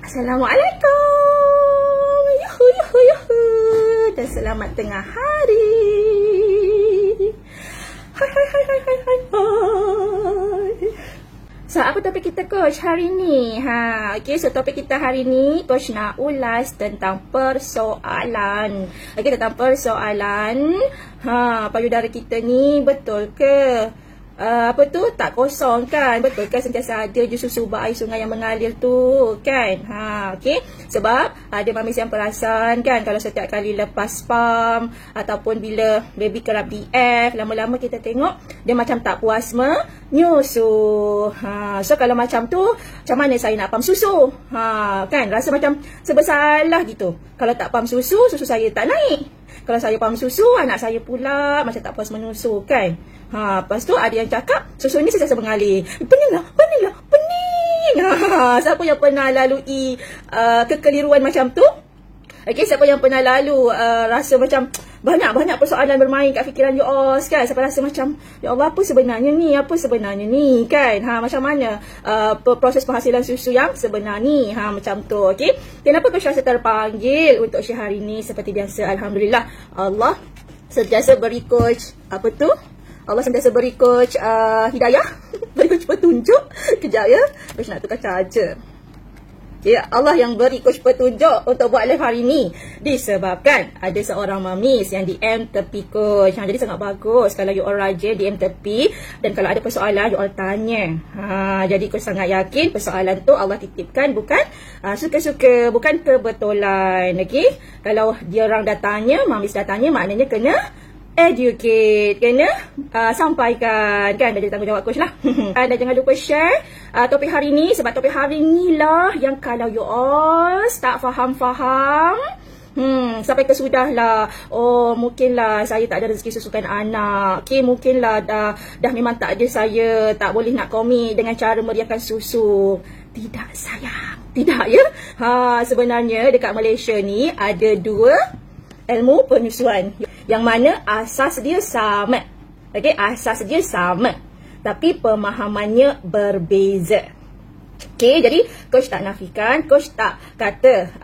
Assalamualaikum. Yuhu, yuhu, yuhu. Dan selamat tengah hari. Hai, hai, hai, hai, hai, hai, hai. So, apa topik kita, Coach, hari ni? Okay, so topik kita hari ni, Coach nak ulas tentang persoalan. Okay, tentang persoalan. Payudara kita ni betul ke? Tak kosong kan? Betul kan sentiasa ada je susu air sungai yang mengalir tu kan? Okay. Sebab ada mamis yang perasan kan, kalau setiap kali lepas pam ataupun bila baby kerap DF, lama-lama kita tengok dia macam tak puas menyusu. So kalau macam tu, macam mana saya nak pam susu? Kan? Rasa macam sebersalah gitu. Kalau tak pam susu, susu saya tak naik. Kalau saya pam susu, anak saya pula macam tak puas menyusu kan? Lepas tu ada yang cakap susu ni sentiasa mengalir. Pening lah. Siapa yang pernah lalui kekeliruan macam tu? Okay, siapa yang pernah lalu rasa macam banyak persoalan bermain kat fikiran you all kan? Siapa rasa macam, ya Allah, apa sebenarnya ni kan? Macam mana proses penghasilan susu yang sebenar ni? Macam tu, okay? Kenapa Coach rasa terpanggil untuk share hari ni? Seperti biasa, Alhamdulillah, Allah sentiasa beri Coach, Allah sentiasa beri Coach hidayah, beri Coach petunjuk. Kejap ya, Coach nak tukar charger. Okay, Allah yang beri Coach petunjuk untuk buat live hari ni disebabkan ada seorang mamis yang DM tepi Coach. Jadi sangat bagus kalau you all rajin DM tepi, dan kalau ada persoalan you all tanya. Jadi Coach sangat yakin persoalan tu Allah titipkan bukan suka-suka, bukan kebetulan. Okay, kalau dia orang dah tanya, mamis dah tanya, maknanya kena educate, kena sampaikan kan. Dah jadi tanggungjawab Coach lah. Dan jangan lupa share topik hari ni, sebab topik hari ni lah yang kalau you all tak faham sampai ke sudah lah, oh mungkinlah saya tak ada rezeki susukan anak, okay, mungkinlah dah memang tak ada, saya tak boleh nak komit dengan cara meriahkan susu. Tidak sayang, tidak ya. Sebenarnya dekat Malaysia ni ada dua ilmu penyusuan yang mana asas dia sama. Okey, asas dia sama, tapi pemahamannya berbeza. Okey, jadi Coach tak nafikan, Coach tak kata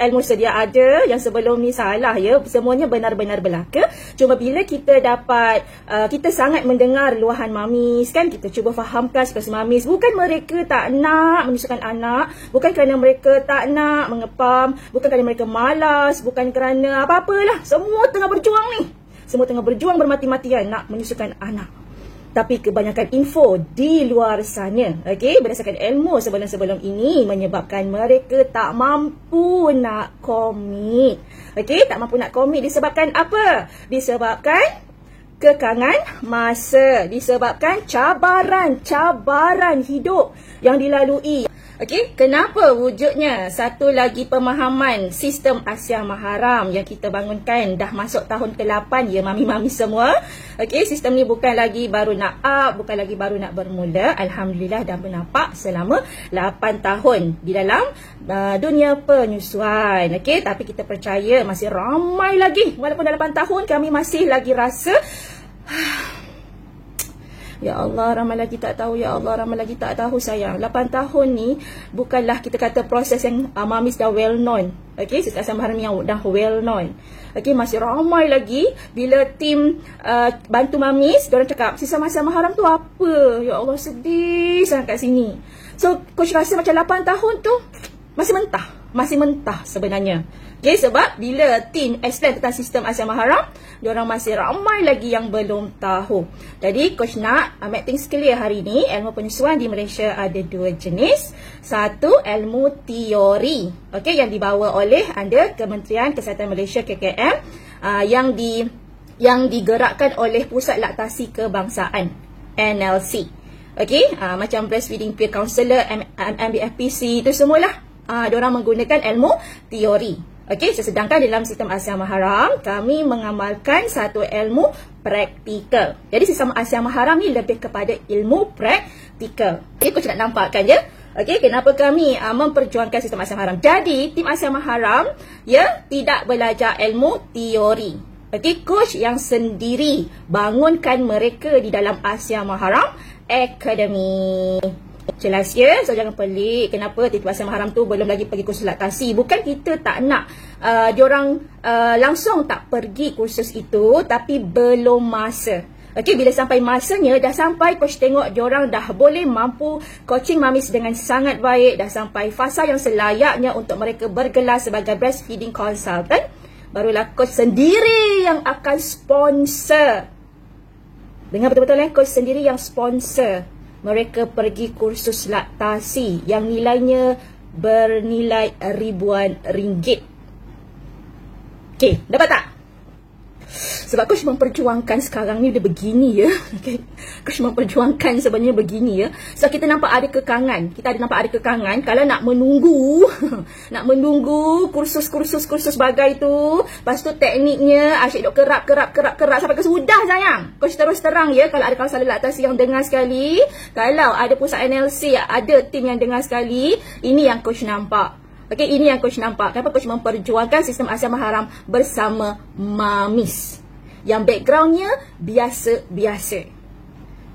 ilmu sedia ada yang sebelum ni salah ya. Semuanya benar-benar belaka. Cuma bila kita dapat kita sangat mendengar luahan mamis kan, kita cuba fahamkan situasi mamis. Bukan mereka tak nak menyusukan anak, bukan kerana mereka tak nak mengepam, bukan kerana mereka malas, bukan kerana apa-apalah. Semua tengah berjuang ni. Semua tengah berjuang bermati-matian nak menyusukan anak. Tapi kebanyakan info di luar sana, okay, berdasarkan ilmu sebelum-sebelum ini, menyebabkan mereka tak mampu nak komit. Okay, tak mampu nak komit disebabkan apa? Disebabkan kekangan masa, disebabkan cabaran hidup yang dilalui. Okey, kenapa wujudnya satu lagi pemahaman sistem Asia Maharam yang kita bangunkan dah masuk tahun ke-8 ya mami-mami semua. Okey, sistem ni bukan lagi baru nak bukan lagi baru nak bermula. Alhamdulillah dah bernampak selama 8 tahun di dalam dunia penyusuan. Okey, tapi kita percaya masih ramai lagi. Walaupun dah 8 tahun kami masih lagi rasa ya Allah, ramai lagi tak tahu. Ya Allah, ramai lagi tak tahu sayang. 8 tahun ni bukanlah kita kata proses yang mamis dah well known. Okay, sistem Asia Maharam yang dah well known. Okay, masih ramai lagi. Bila tim bantu mamis, diorang cakap sistem Asia Maharam tu apa? Ya Allah, sedih sangat kat sini. So, Coach rasa macam 8 tahun tu masih mentah sebenarnya. Okay, sebab bila tim explain tentang sistem Asia Maharam, diorang masih ramai lagi yang belum tahu. Jadi Coach nak make things clear hari ni. Ilmu penyusuan di Malaysia ada dua jenis. Satu, ilmu teori, okay, yang dibawa oleh Kementerian Kesihatan Malaysia KKM, yang digerakkan oleh Pusat Laktasi Kebangsaan NLC. Okay, macam breastfeeding peer counselor, MBFPC, itu semualah diorang menggunakan ilmu teori. Okey, sedangkan dalam sistem Asia Maharam kami mengamalkan satu ilmu praktikal. Jadi sistem Asia Maharam ni lebih kepada ilmu praktikal. Okey, Coach nak nampakkan ya. Okey, kenapa kami memperjuangkan sistem Asia Maharam. Jadi tim Asia Maharam ya tidak belajar ilmu teori. Okey, Coach yang sendiri bangunkan mereka di dalam Asia Maharam Academy. Jelas ya? So jangan pelik kenapa Titi Asam Haram tu belum lagi pergi kursus laktasi. Bukan kita tak nak diorang langsung tak pergi kursus itu, tapi belum masa. Okey, bila sampai masanya, dah sampai coach tengok diorang dah boleh mampu coaching mamis dengan sangat baik, dah sampai fasa yang selayaknya untuk mereka bergelar sebagai breastfeeding consultant, barulah coach sendiri yang akan sponsor. Dengar betul-betul coach sendiri yang sponsor mereka pergi kursus laktasi yang nilainya bernilai ribuan ringgit. Okey, dapat tak? Sebab coach memperjuangkan sekarang ni dia begini ya. Okay. Coach memperjuangkan sebenarnya begini ya. So kita nampak ada kekangan. Kita ada nampak ada kekangan kalau nak menunggu nak menunggu kursus bagai tu. Lepas tu tekniknya asyik duk kerap sampai ke sudah sayang. Coach terus terang ya, kalau ada kaunselor laktasi yang dengar sekali, kalau ada pusat NLC, ada tim yang dengar sekali, ini yang coach nampak. Okey, ini yang coach nampak. Kenapa coach memperjuangkan sistem Asian Haram bersama mamis yang backgroundnya biasa-biasa.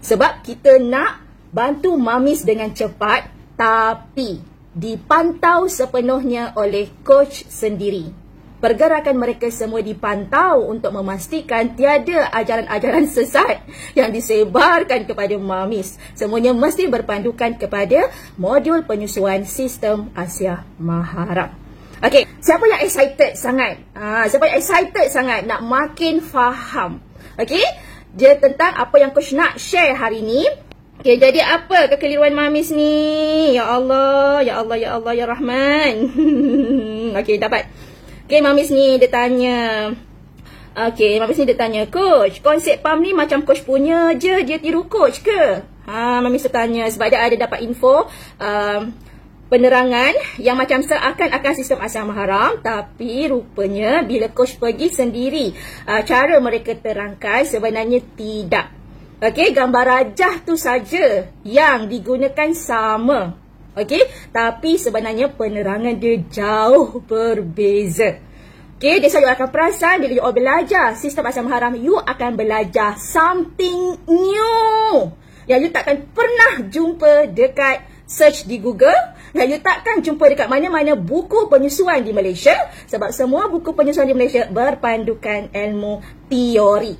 Sebab kita nak bantu mamis dengan cepat, tapi dipantau sepenuhnya oleh coach sendiri. Pergerakan mereka semua dipantau untuk memastikan tiada ajaran-ajaran sesat yang disebarkan kepada mamis. Semuanya mesti berpandukan kepada modul penyusuan sistem Asia Haram. Okey, siapa yang excited sangat? Siapa yang excited sangat nak makin faham? Okey, dia tentang apa yang coach nak share hari ni. Okey, jadi apa kekeliruan mamis ni? Ya Allah, ya Allah, ya Allah, ya Rahman. Okey, dapat. Okey, mamis ni dia tanya. Okey, mamis ni dia tanya, coach, konsep pam ni macam coach punya je, dia tiru coach ke? Mamis tu tanya sebab dia ada dapat info penerangan yang macam seakan-akan sistem Asian Haram, tapi rupanya bila coach pergi sendiri, cara mereka terangkai sebenarnya tidak. Okey, gambar rajah tu saja yang digunakan sama. Okey, tapi sebenarnya penerangan dia jauh berbeza. Okey, dia saya akan perasan bila you all belajar sistem Asian Haram, you akan belajar something new yang you takkan pernah jumpa dekat search di Google, yang you takkan jumpa dekat mana-mana buku penyusuan di Malaysia, sebab semua buku penyusuan di Malaysia berpandukan ilmu teori.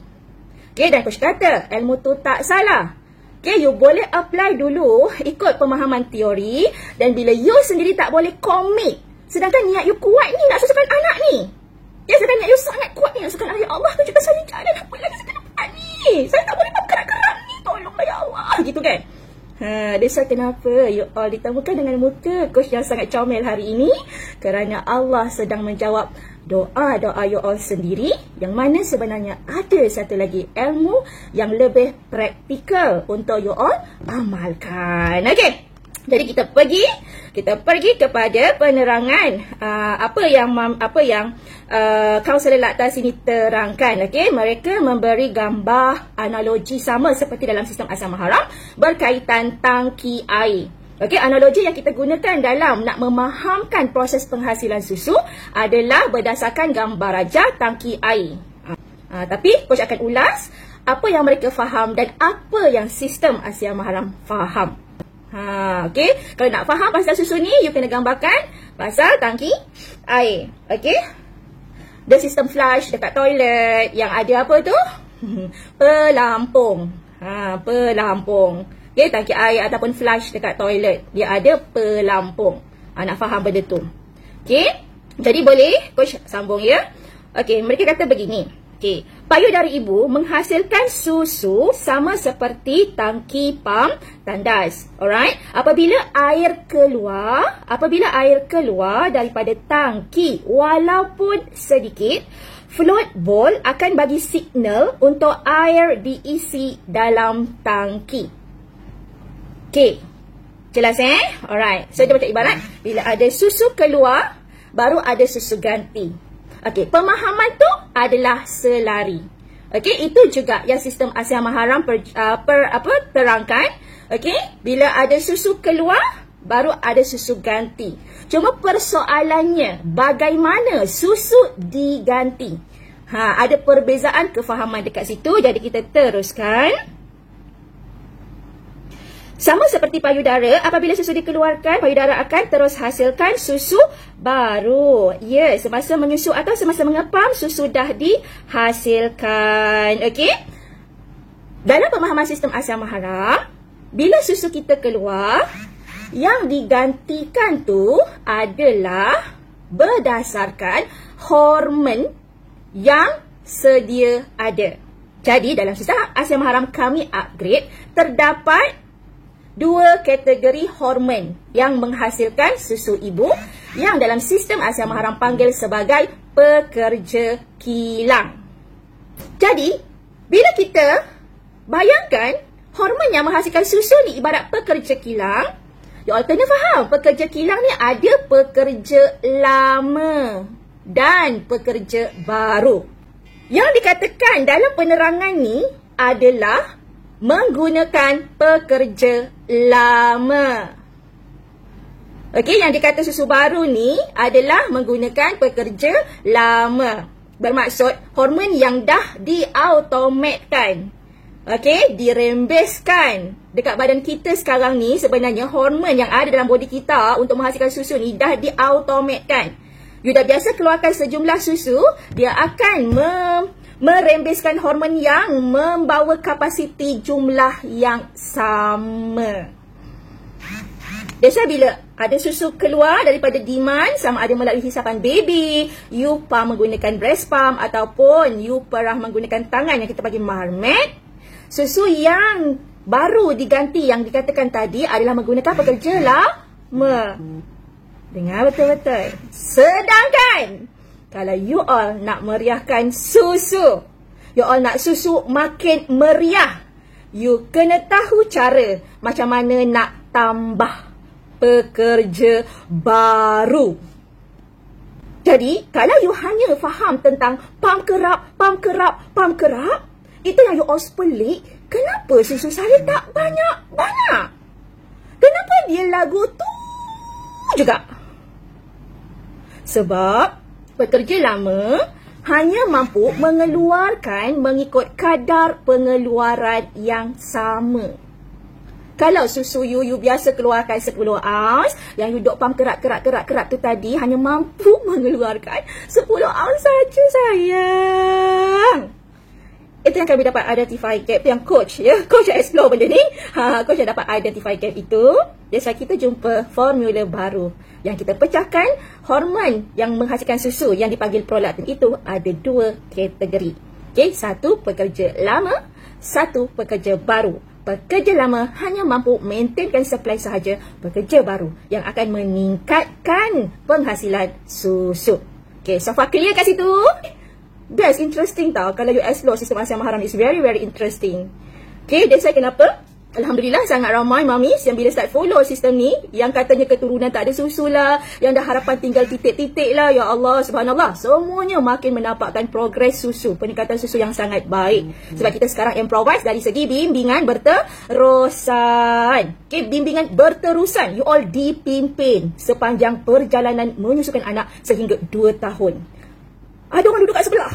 Okey, dan coach kata ilmu tu tak salah. Okay, you boleh apply dulu ikut pemahaman teori, dan bila you sendiri tak boleh commit, sedangkan niat you kuat ni nak susukan anak ni. Ya, sedangkan niat you sangat kuat ni nak susukan anak. Ya Allah, tunjukkan saya jalan apa lagi saya kena buat ni. Saya tak boleh buat kerak-kerak ni. Tolonglah ya Allah. Gitu kan. Desa kenapa you all ditemukan dengan muka coach yang sangat comel hari ini? Kerana Allah sedang menjawab doa-doa you all sendiri, yang mana sebenarnya ada satu lagi ilmu yang lebih praktikal untuk you all amalkan. Okey, jadi kita pergi kepada penerangan apa yang kaunselor laktasi ini terangkan. Okey, mereka memberi gambar analogi sama seperti dalam sistem Asian Haram berkaitan tangki air. Okey, analogi yang kita gunakan dalam nak memahamkan proses penghasilan susu adalah berdasarkan gambar rajah tangki air. Tapi coach akan ulas apa yang mereka faham dan apa yang sistem Asian Haram faham. Okey, kalau nak faham pasal susu ni, you kena gambarkan pasal tangki air. Okey, the sistem flush dekat toilet yang ada apa tu? Pelampung. Pelampung. Okay, tangki air ataupun flush dekat toilet, dia ada pelampung. Nak faham benda tu. Okay, jadi boleh coach sambung ya. Okay, mereka kata begini. Okay, payud dari ibu menghasilkan susu sama seperti tangki pam tandas. Alright, apabila air keluar daripada tangki walaupun sedikit, float ball akan bagi signal untuk air diisi dalam tangki. Okey, jelas Alright, so dia macam ibarat bila ada susu keluar, baru ada susu ganti. Okey, pemahaman tu adalah selari. Okey, itu juga yang sistem Asian Haram terangkan. Okey, bila ada susu keluar, baru ada susu ganti. Cuma persoalannya, bagaimana susu diganti? Ada perbezaan kefahaman dekat situ, jadi kita teruskan. Sama seperti payudara, apabila susu dikeluarkan, payudara akan terus hasilkan susu baru. Ya, semasa menyusu atau semasa mengepam, susu dah dihasilkan. Okey? Dalam pemahaman sistem asal mahram, bila susu kita keluar, yang digantikan tu adalah berdasarkan hormon yang sedia ada. Jadi, dalam sistem asal mahram kami upgrade, terdapat 2 kategori hormon yang menghasilkan susu ibu yang dalam sistem asal mahram panggil sebagai pekerja kilang. Jadi, bila kita bayangkan hormon yang menghasilkan susu ni ibarat pekerja kilang, you all kena faham, pekerja kilang ni ada pekerja lama dan pekerja baru. Yang dikatakan dalam penerangan ni adalah menggunakan pekerja lama. Okey, yang dikata susu baru ni adalah menggunakan pekerja lama. Bermaksud hormon yang dah diautomatkan. Okey, dirembeskan. Dekat badan kita sekarang ni sebenarnya hormon yang ada dalam body kita untuk menghasilkan susu ni dah diautomatkan. You dah biasa keluarkan sejumlah susu, dia akan merembeskan hormon yang membawa kapasiti jumlah yang sama. Biasa bila ada susu keluar daripada demand, sama ada melalui hisapan baby, you pump menggunakan breast pump ataupun you perah menggunakan tangan yang kita panggil marmet, susu yang baru diganti yang dikatakan tadi adalah menggunakan pekerja lama. Dengar betul-betul. Sedangkan kalau you all nak meriahkan susu, you all nak susu makin meriah, you kena tahu cara macam mana nak tambah pekerja baru. Jadi, kalau you hanya faham tentang pam kerap, itu yang you all pelik. Kenapa susu saya tak banyak-banyak? Kenapa dia lagu tu juga? Sebab pekerja lama hanya mampu mengeluarkan mengikut kadar pengeluaran yang sama. Kalau susu you biasa keluarkan 10 ounce, yang you duk pump kerak tu tadi hanya mampu mengeluarkan 10 ounce saja, sayang. Itu yang kami dapat identify gap, yang coach yang explore benda ni. Coach yang dapat identify gap itu. Biasa kita jumpa formula baru yang kita pecahkan hormon yang menghasilkan susu yang dipanggil prolaktin itu ada 2 kategori. Okey, 1 pekerja lama, 1 pekerja baru. Pekerja lama hanya mampu maintainkan supply sahaja, pekerja baru yang akan meningkatkan penghasilan susu. Okey, so far clear kat situ? That's interesting tau. Kalau you explore sistem asal mahram, is very interesting. Okay, that's why kenapa Alhamdulillah sangat ramai mamis yang bila start follow sistem ni, yang katanya keturunan tak ada susu lah, yang dah harapan tinggal titik-titik lah. Ya Allah, subhanallah, semuanya makin menampakkan progres susu, peningkatan susu yang sangat baik. Sebab kita sekarang improvise dari segi bimbingan berterusan. Okay, bimbingan berterusan. You all dipimpin sepanjang perjalanan menyusukan anak sehingga 2 tahun. Ada orang duduk kat sebelah.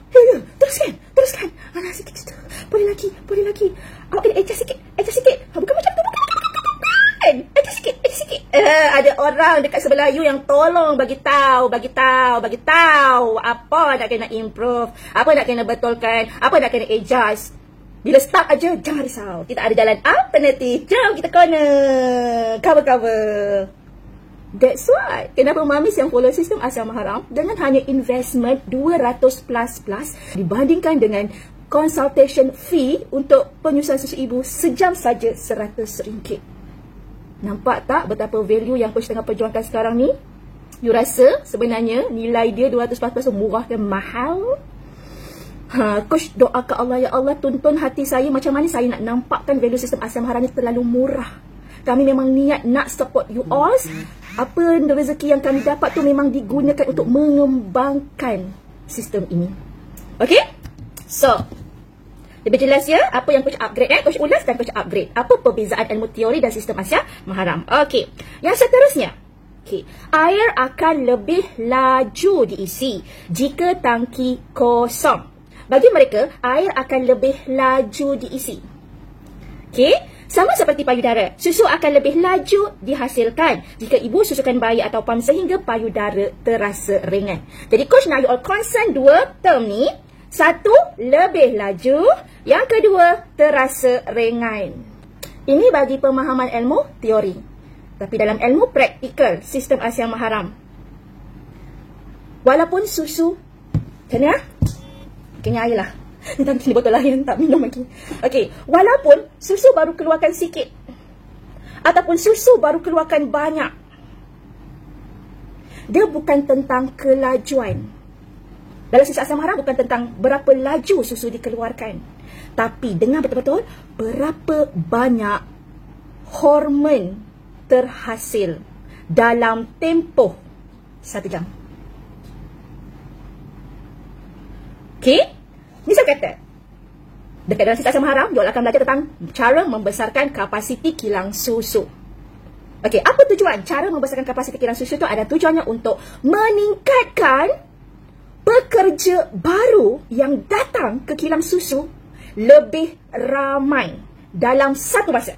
Ya, teruskan. Anak sikit situ. Boleh lagi. Awak kena adjust sikit. Bukan macam tu, bukan. Adjust sikit. Ada orang dekat sebelah you yang tolong bagi tahu. Apa nak kena improve, apa nak kena betulkan, apa nak kena adjust. Bila stuck aja, jangan risau. Kita ada jalan alternatif. Jom kita cover. That's why kenapa mamis yang follow sistem asal mahram dengan hanya investment 200 plus dibandingkan dengan consultation fee untuk penyusuan susu ibu sejam saja RM100. Nampak tak betapa value yang coach tengah perjuangkan sekarang ni? You rasa sebenarnya nilai dia 200 plus murah dan mahal? Coach doakan Allah, ya Allah tuntun hati saya macam mana saya nak nampakkan value sistem asal mahram ni terlalu murah. Kami memang niat nak support you all. Apa rezeki yang kami dapat tu memang digunakan untuk mengembangkan sistem ini. Okay? So, lebih jelas ya apa yang coach upgrade coach ulas dan coach upgrade. Apa perbezaan ilmu teori dan sistem asal mahram. Okay. Yang seterusnya. Okay. Air akan lebih laju diisi jika tangki kosong. Bagi mereka, air akan lebih laju diisi. Okay. Sama seperti payudara, susu akan lebih laju dihasilkan jika ibu susukan bayi atau pam sehingga payudara terasa ringan. Jadi coach nak you all concern dua term ni. Satu, lebih laju. Yang kedua, terasa ringan. Ini bagi pemahaman ilmu teori. Tapi dalam ilmu praktikal, sistem Asia Maharam, walaupun susu, macam ni kena air lah. Ni botol air, tak minum lagi. Okey, walaupun susu baru keluarkan sikit ataupun susu baru keluarkan banyak, dia bukan tentang kelajuan. Dalam sistem Asia Maharam bukan tentang berapa laju susu dikeluarkan, tapi dengan betul-betul berapa banyak hormon terhasil dalam tempoh 1 jam. Okey, misal kata dekat dalam sistem Asia Maharam, you akan belajar tentang cara membesarkan kapasiti kilang susu. Okey, apa tujuan cara membesarkan kapasiti kilang susu tu? Ada tujuannya untuk meningkatkan pekerja baru yang datang ke kilang susu lebih ramai dalam satu masa.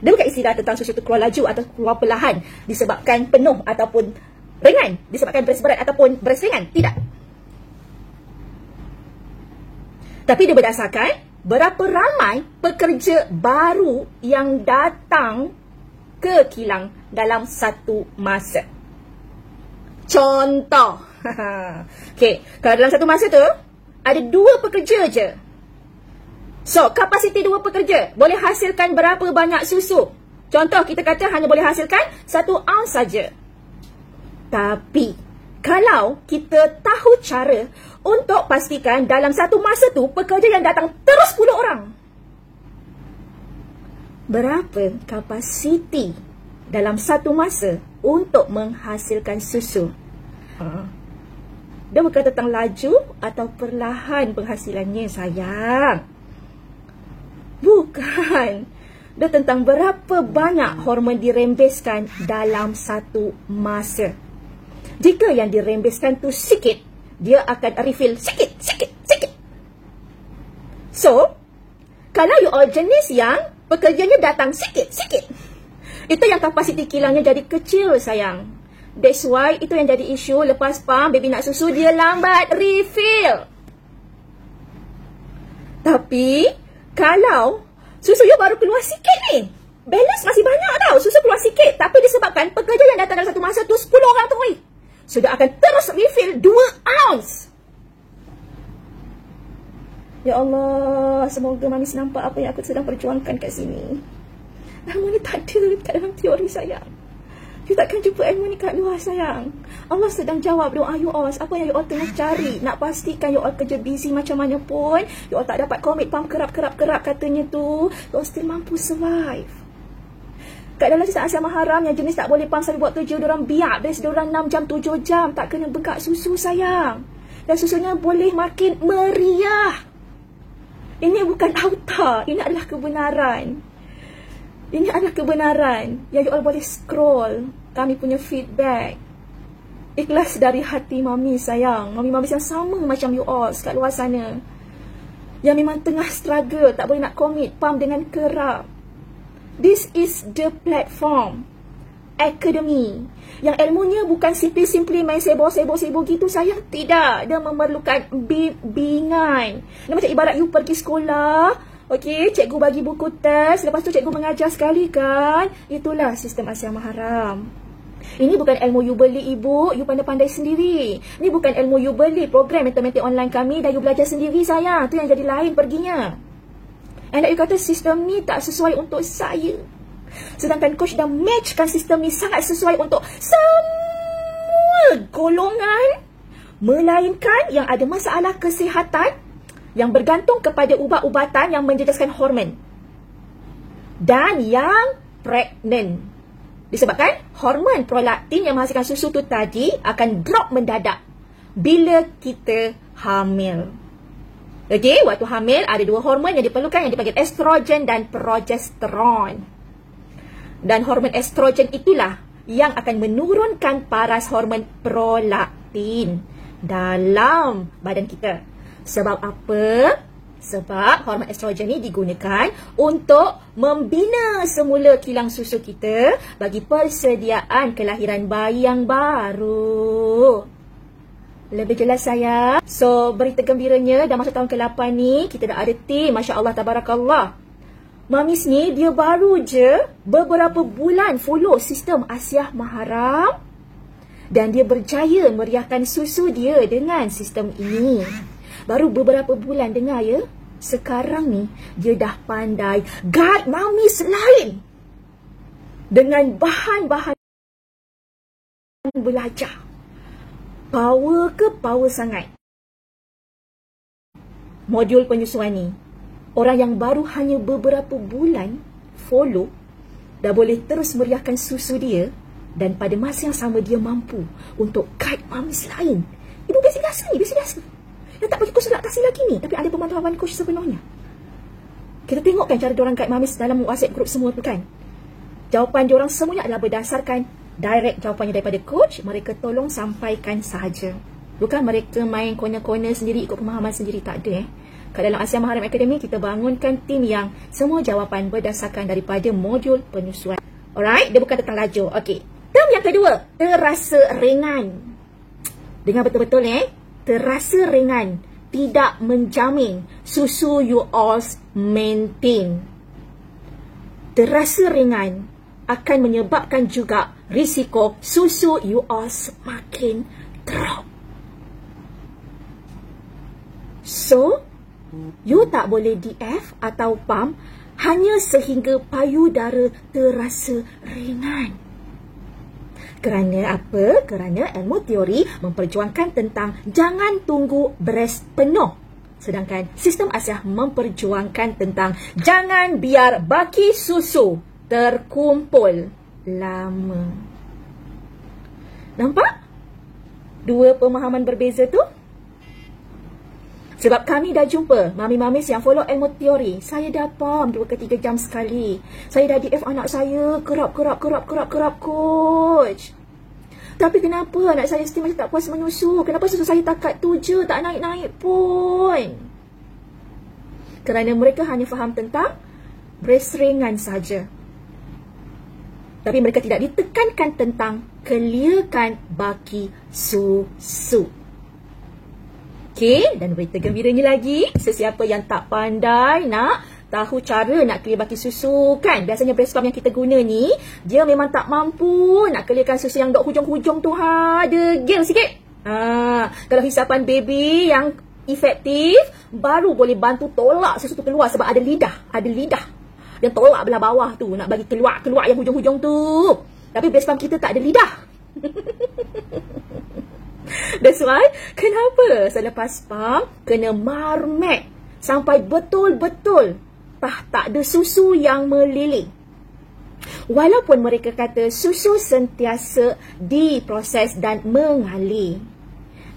Dia bukan istilah tentang susu itu keluar laju atau keluar perlahan disebabkan penuh ataupun ringan, disebabkan beras berat ataupun beras ringan. Tidak. Tapi dia berdasarkan berapa ramai pekerja baru yang datang ke kilang dalam satu masa. Contoh. Okey, kalau dalam satu masa tu ada 2 pekerja je. So, kapasiti 2 pekerja boleh hasilkan berapa banyak susu? Contoh, kita kata hanya boleh hasilkan 1 ounce saja. Tapi, kalau kita tahu cara untuk pastikan dalam satu masa tu pekerja yang datang terus 10 orang, berapa kapasiti dalam satu masa untuk menghasilkan susu? Dia bukan tentang laju atau perlahan penghasilannya, sayang. Bukan. Dia tentang berapa banyak hormon dirembeskan dalam satu masa. Jika yang dirembeskan tu sikit, dia akan refill sikit. So, kalau you all jenis yang pekerjanya datang sikit, itu yang kapasiti kilangnya jadi kecil, sayang. That's why itu yang jadi isu lepas pam, baby nak susu, dia lambat refill. Tapi, kalau susu you baru keluar sikit ni, balance masih banyak tau, susu keluar sikit, tapi disebabkan pekerja yang datang dalam satu masa tu 10 orang tu, sudah akan terus refill 2 ounce. Ya Allah, semoga Mami nampak apa yang aku sedang perjuangkan kat sini. Ilmu ni tak ada kat dalam teori, sayang. You takkan jumpa ilmu ni kat luar, sayang. Allah sedang jawab doa you all. Apa yang you all tengah cari, nak pastikan you all kerja busy macam mana pun, you all tak dapat commit pam kerap katanya tu, you all still mampu survive. Kat dalam sistem Asia Maharam yang jenis tak boleh pam sampai buat kerja, diorang biak base diorang 6 jam 7 jam tak kena bengkak susu, sayang. Dan susunya boleh makin meriah. Ini bukan auta, ini adalah kebenaran. Ini adalah kebenaran yang you all boleh scroll kami punya feedback. Ikhlas dari hati Mami, sayang. Mami yang sama macam you all kat luar sana, yang memang tengah struggle, tak boleh nak commit pam dengan kerap. This is the platform Academy yang ilmunya bukan simply main sibuk gitu, sayang. Tidak, dia memerlukan bimbingan. Dia macam ibarat you pergi sekolah. Okey, cikgu bagi buku test, lepas tu cikgu mengajar sekali kan. Itulah sistem Asia Maharam. Ini bukan ilmu you beli, ibu, you pandai-pandai sendiri. Ini bukan ilmu you beli program matematik online kami dan you belajar sendiri, sayang. Tu yang jadi lain perginya. And you kata sistem ni tak sesuai untuk saya. Sedangkan coach dah matchkan sistem ni sangat sesuai untuk semua golongan, melainkan yang ada masalah kesihatan, yang bergantung kepada ubat-ubatan yang menjejaskan hormon, dan yang pregnant. Disebabkan hormon prolaktin yang menghasilkan susu tu tadi akan drop mendadak bila kita hamil. Okey, waktu hamil ada 2 hormon yang diperlukan, yang dipanggil estrogen dan progesteron. Dan hormon estrogen itulah yang akan menurunkan paras hormon prolaktin dalam badan kita. Sebab apa? Sebab hormon estrogen ni digunakan untuk membina semula kilang susu kita bagi persediaan kelahiran bayi yang baru. Lebih jelas saya? So, berita gembiranya dah masuk tahun ke-8 ni, kita dah ada tim, Masya Allah, Tabarakallah. Mamis ni, dia baru je beberapa bulan follow sistem Asiah Maharam dan dia berjaya meriahkan susu dia dengan sistem ini. Baru beberapa bulan, dengar ya. Sekarang ni, dia dah pandai guide mamis lain dengan bahan-bahan belajar. Power ke power sangat. Modul penyusuan ni, orang yang baru hanya beberapa bulan follow, dah boleh terus meriahkan susu dia dan pada masa yang sama dia mampu untuk guide mamis lain. Ibu biasa-biasa ni, biasa-biasa. Yang tak pergi kursus laktasi lagi ni, tapi ada pemantauan coach sepenuhnya. Kita tengok kan cara diorang guide mamis dalam WhatsApp group semua tu kan. Jawapan diorang semuanya adalah berdasarkan direct jawapannya daripada coach. Mereka tolong sampaikan sahaja. Bukan mereka main corner-corner sendiri, ikut pemahaman sendiri, tak ada Kat dalam Asiah Maharam Academy, kita bangunkan tim yang semua jawapan berdasarkan daripada modul penyusuan. Alright, dia bukan tentang laju. Okey, term yang kedua, terasa ringan. Dengar betul-betul terasa ringan, tidak menjamin susu you all maintain. Terasa ringan akan menyebabkan juga risiko susu you all semakin drop. So, you tak boleh DF atau pump hanya sehingga payudara terasa ringan. Kerana apa? Kerana ilmu teori memperjuangkan tentang jangan tunggu breast penuh. Sedangkan sistem Asiah memperjuangkan tentang jangan biar baki susu terkumpul lama. Nampak? Dua pemahaman berbeza tu. Sebab kami dah jumpa mami-mamis yang follow ilmu teori. Saya dah pump 2 ke 3 jam sekali. Saya dah DF anak saya. Kerap, coach. Tapi kenapa anak saya still masih tak puas menyusu? Kenapa susu saya takat tu je, tak naik-naik pun? Kerana mereka hanya faham tentang breast ringan saja. Tapi mereka tidak ditekankan tentang clearkan baki susu. Okey, dan berita gembiranya lagi, sesiapa yang tak pandai nak tahu cara nak clear baki susu kan, biasanya breast pump yang kita guna ni, dia memang tak mampu nak clearkan susu yang dok hujung-hujung tu, ada gel sikit. Kalau hisapan baby yang efektif, baru boleh bantu tolak susu tu keluar sebab ada lidah. Dia tolak belah bawah tu, nak bagi keluar yang hujung-hujung tu. Tapi breast pump kita tak ada lidah. That's why, kenapa selepas pump kena marmet sampai betul-betul tak ada susu yang meleleh. Walaupun mereka kata susu sentiasa diproses dan mengalir,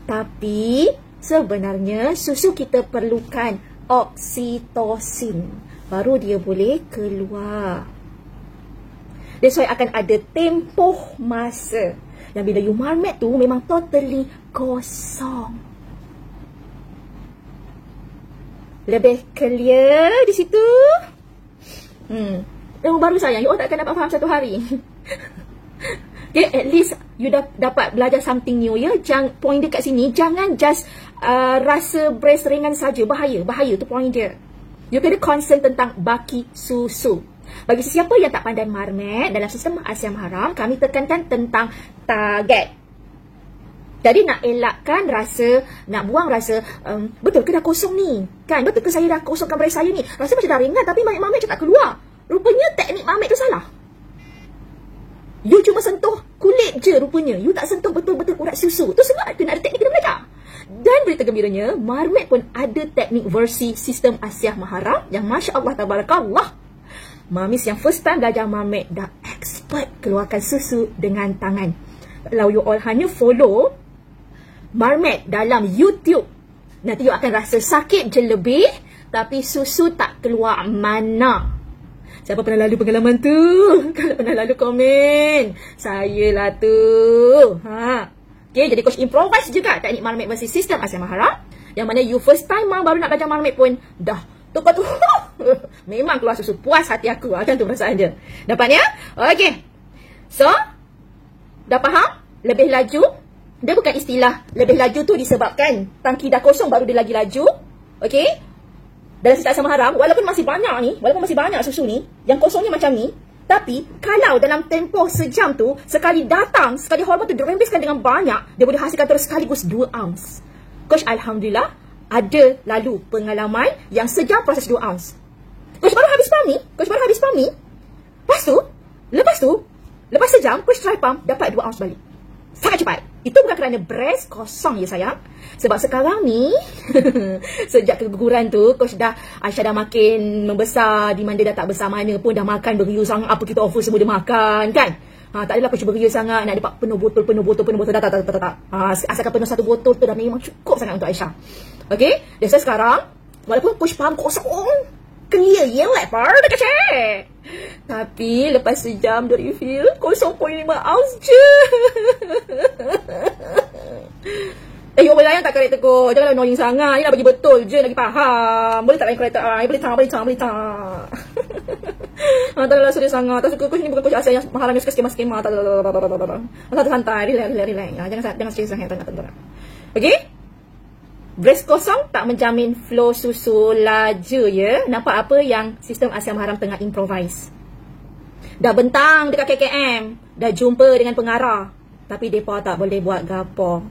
tapi sebenarnya susu kita perlukan oksitosin, baru dia boleh keluar. That's why akan ada tempoh masa yang bila you marmet tu memang totally kosong. Lebih clear di situ? Ilmu baru sayang, you all takkan dapat faham satu hari. Okay, at least you dapat belajar something new ya. Point dia kat sini, jangan just rasa breast ringan saja. Bahaya tu point dia. You kena concern tentang baki susu. Bagi sesiapa yang tak pandai marmet, dalam sistem Asiah Maharam, kami tekankan tentang target. Jadi nak elakkan rasa, nak buang rasa, betul ke dah kosong ni? Kan, betul ke saya dah kosongkan breast saya ni? Rasa macam dah ringan tapi marmet macam tak keluar. Rupanya teknik marmet tu salah. You cuma sentuh kulit je rupanya. You tak sentuh betul-betul urat susu. Tu sebab kena ada teknik kena belajar. Dan berita gembiranya, marmet pun ada teknik versi sistem Asiah Maharam yang Masya Allah Tabarakallah. Mamis yang first time belajar marmet dah expert keluarkan susu dengan tangan. Kalau you all hanya follow marmet dalam YouTube, nanti you akan rasa sakit je lebih, tapi susu tak keluar mana. Siapa pernah lalu pengalaman tu? Kalau pernah lalu komen. Saya lah tu. Okay, jadi coach improvise juga teknik marmet versi sistem Asiah Maharam. Yang mana you first time baru nak belajar maramik pun dah tukar tu. Memang keluar susu. Puas hati aku. Macam tu perasaan dia. Dapat ya? Okey. So, dah faham? Lebih laju. Dia bukan istilah lebih laju tu disebabkan tangki dah kosong baru dia lagi laju. Okey? Dalam sistem asam haram, walaupun masih banyak susu ni, yang kosongnya macam ni, tapi kalau dalam tempoh sejam tu, sekali datang, sekali hormon tu dirembeskan dengan banyak, dia boleh hasilkan terus sekaligus 2 ounce. Coach, Alhamdulillah, ada lalu pengalaman yang sejam proses 2 ounce. Coach baru habis pump ni. Lepas sejam, Coach try pump, dapat 2 ounce balik. Sangat cepat. Itu bukan kerana breast kosong ya sayang. Sebab sekarang ni sejak keguguran tu Aisyah dah makin membesar. Di mana dia dah tak besar mana pun dah makan berius sangat. Apa kita offer semua dia makan kan. Tak adalah Coach berius sangat. Nak dapat penuh botol. Tak. Asalkan penuh 1 botol tu dah memang cukup sangat untuk Aisyah. Okay. Dan sekarang walaupun Coach pump kosong, clear yelek par dah kecek. Tapi lepas sejam dia refill 0.5 ounce je. You boleh layan tak karakter ko? Janganlah annoying sangat. Ni nak bagi betul je, lagi faham. Boleh tak layan karakter I? Boleh tak? Tak adalah serius sangat. Tak suka coach ni bukan coach asal yang maharam yang suka skema-skema. Tak. Santai, relax. Jangan serius sangat. Tak. Okay? Breast kosong tak menjamin flow susu laju ya. Nampak apa yang sistem asam haram tengah improvise. Dah bentang dekat KKM, dah jumpa dengan pengarah, tapi mereka tak boleh buat gapo.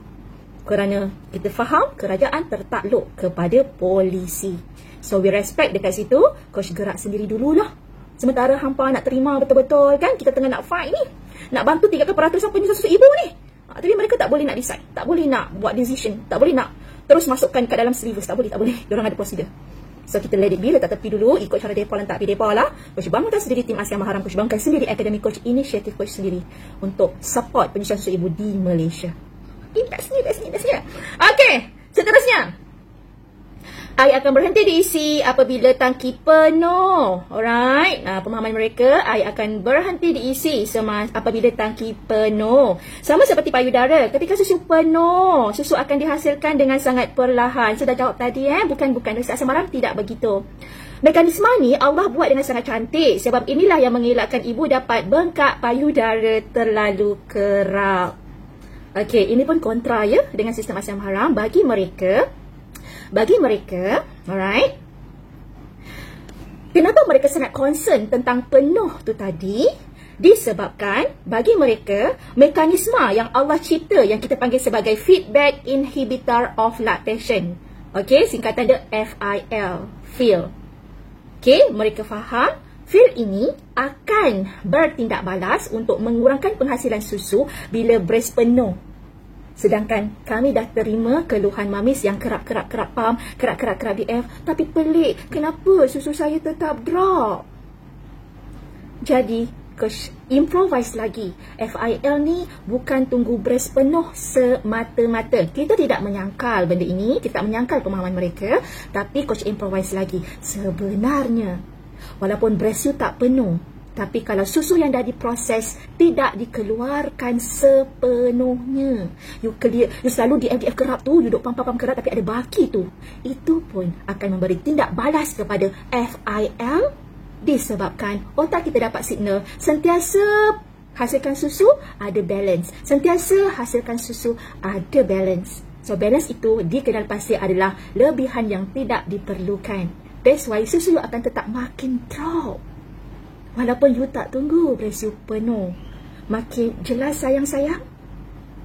Kerana kita faham kerajaan tertakluk kepada polisi. So we respect dekat situ. Coach gerak sendiri dululah. Sementara hampa nak terima betul-betul kan. Kita tengah nak fight ni, nak bantu 3% penyusuan susu ibu ni. Tapi mereka tak boleh nak decide, tak boleh nak buat decision, tak boleh nak terus masukkan kat dalam syllabus. Tak boleh. Diorang ada prosedur. So kita let it be, letak tepi dulu, ikut cara mereka letak pergi mereka lah. Coach bangunkan sendiri tim Asam Haram, Coach bangunkan sendiri Academy Coach, inisiatif Coach sendiri untuk support penyusuan susu ibu di Malaysia. Best ni. Okay, seterusnya air akan berhenti diisi apabila tangki penuh. Alright, pemahaman mereka, air akan berhenti diisi apabila tangki penuh. Sama seperti payudara, ketika susu penuh, susu akan dihasilkan dengan sangat perlahan. Sudah jawab tadi bukan Ustaz Asam Haram tidak begitu. Mekanisme ni Allah buat dengan sangat cantik. Sebab inilah yang mengelakkan ibu dapat bengkak payudara terlalu kerap. Okey, ini pun kontra ya dengan sistem Asam Haram bagi mereka. Alright. Kenapa mereka sangat concern tentang penuh tu tadi? Disebabkan bagi mereka, mekanisme yang Allah cipta yang kita panggil sebagai feedback inhibitor of lactation. Okey, singkatan dia FIL. Feel. Okey, mereka faham feel ini akan bertindak balas untuk mengurangkan penghasilan susu bila breast penuh. Sedangkan kami dah terima keluhan mamis yang kerap pump, kerap DF, tapi pelik, kenapa susu saya tetap drop? Jadi, Coach improvise lagi. FIL ni bukan tunggu breast penuh semata-mata. Kita tidak menyangkal benda ini, kita tak menyangkal pemahaman mereka, tapi Coach improvise lagi. Sebenarnya, walaupun breast you tak penuh, tapi kalau susu yang dah diproses tidak dikeluarkan sepenuhnya, you selalu di FDF kerap tu, duduk pump kerap tapi ada baki tu, itu pun akan memberi tindak balas kepada FIL. Disebabkan otak kita dapat signal sentiasa hasilkan susu ada balance, sentiasa hasilkan susu ada balance. So balance itu dikenal pasti adalah lebihan yang tidak diperlukan. That's why susu you akan tetap makin drop walaupun you tak tunggu breast you penuh. Makin jelas sayang-sayang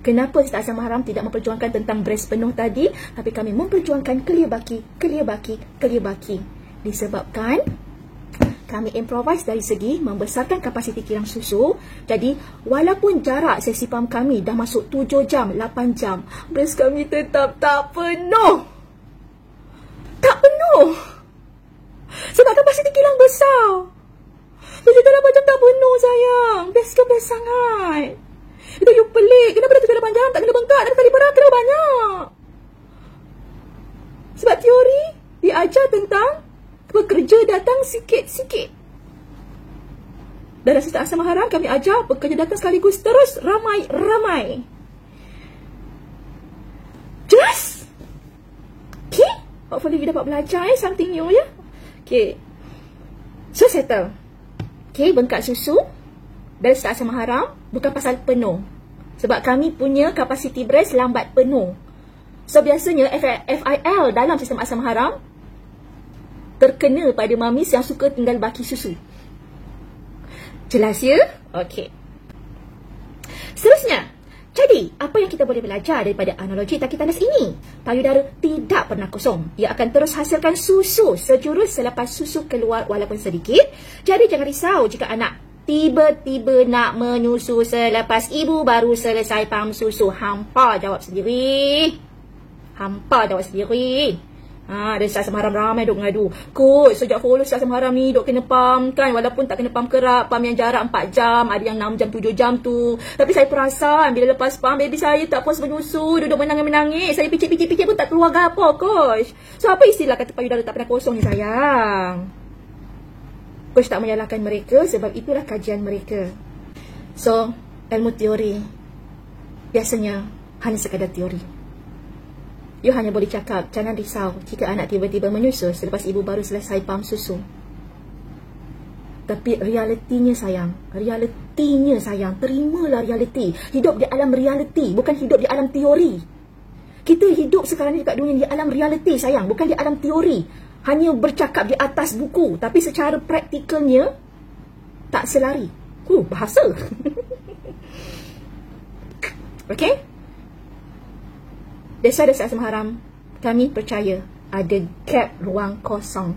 kenapa Ustaz Asam Haram tidak memperjuangkan tentang breast penuh tadi, tapi kami memperjuangkan clear baki. Disebabkan kami improvise dari segi membesarkan kapasiti kilang susu. Jadi walaupun jarak sesi pump kami dah masuk 7 jam, 8 jam, breast kami tetap tak penuh. Sebab kapasiti kilang besar. 7 jam 8 jam tak penuh sayang. Breast kan best sangat. Itu you pelik. Kenapa dah 7 8 jam tak kena bengkak, tapi tali perah kena banyak. Sebab teori diajar tentang pekerja datang sikit-sikit. Dalam sistem Asam Haram kami ajar pekerja datang sekaligus terus ramai-ramai. Jelas? Hopefully you dapat belajar something new ya. Okay. So settle. Okay, bengkak susu dari start asam haram bukan pasal penuh. Sebab kami punya kapasiti breast lambat penuh. So biasanya FIL dalam sistem asam haram terkena pada mamis yang suka tinggal baki susu. Jelas ya? Okay. Seterusnya, jadi apa yang kita boleh belajar daripada analogi Takitanus ini? Payudara tidak pernah kosong. Ia akan terus hasilkan susu sejurus selepas susu keluar walaupun sedikit. Jadi jangan risau jika anak tiba-tiba nak menyusu selepas ibu baru selesai pam susu. Hampa jawab sendiri. Hampa jawab sendiri. Ada asam haram ramai duk mengadu. Coach, sejak follow asam haram ni duk kena pam kan. Walaupun tak kena pam kerap, pam yang jarak 4 jam, ada yang 6 jam, 7 jam tu. Tapi saya perasan bila lepas pam, baby saya tak puas menyusu, duduk menangis-menangis. Saya picit-picit pun tak keluar gapo, coach. So apa istilah kata payudara tak pernah kosong ni sayang? Coach tak menyalahkan mereka sebab itulah kajian mereka. So, ilmu teori biasanya hanya sekadar teori. You hanya boleh cakap, jangan risau jika anak tiba-tiba menyusu selepas ibu baru selesai pam susu. Tapi realitinya sayang, terimalah realiti. Hidup di alam realiti, bukan hidup di alam teori. Kita hidup sekarang ni dekat dunia di alam realiti sayang, bukan di alam teori. Hanya bercakap di atas buku, tapi secara praktikalnya tak selari. Bahasa. Okay? Desa-desa asam haram, kami percaya ada gap ruang kosong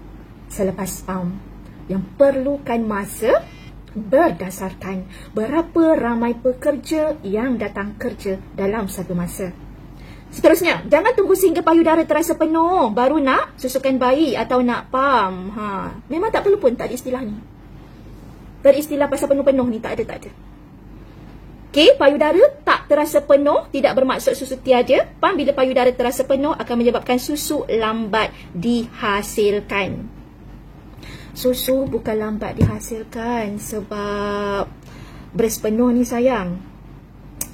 selepas pam yang perlukan masa berdasarkan berapa ramai pekerja yang datang kerja dalam satu masa. Seterusnya, jangan tunggu sehingga payudara terasa penuh baru nak susukan bayi atau nak pam. Memang tak perlu pun, tak ada istilah ni. Tak ada istilah pasal penuh-penuh ni, tak ada. Okay, payudara tak terasa penuh tidak bermaksud susu tiada. Pam bila payudara terasa penuh akan menyebabkan susu lambat dihasilkan. Susu bukan lambat dihasilkan sebab breast penuh ni sayang.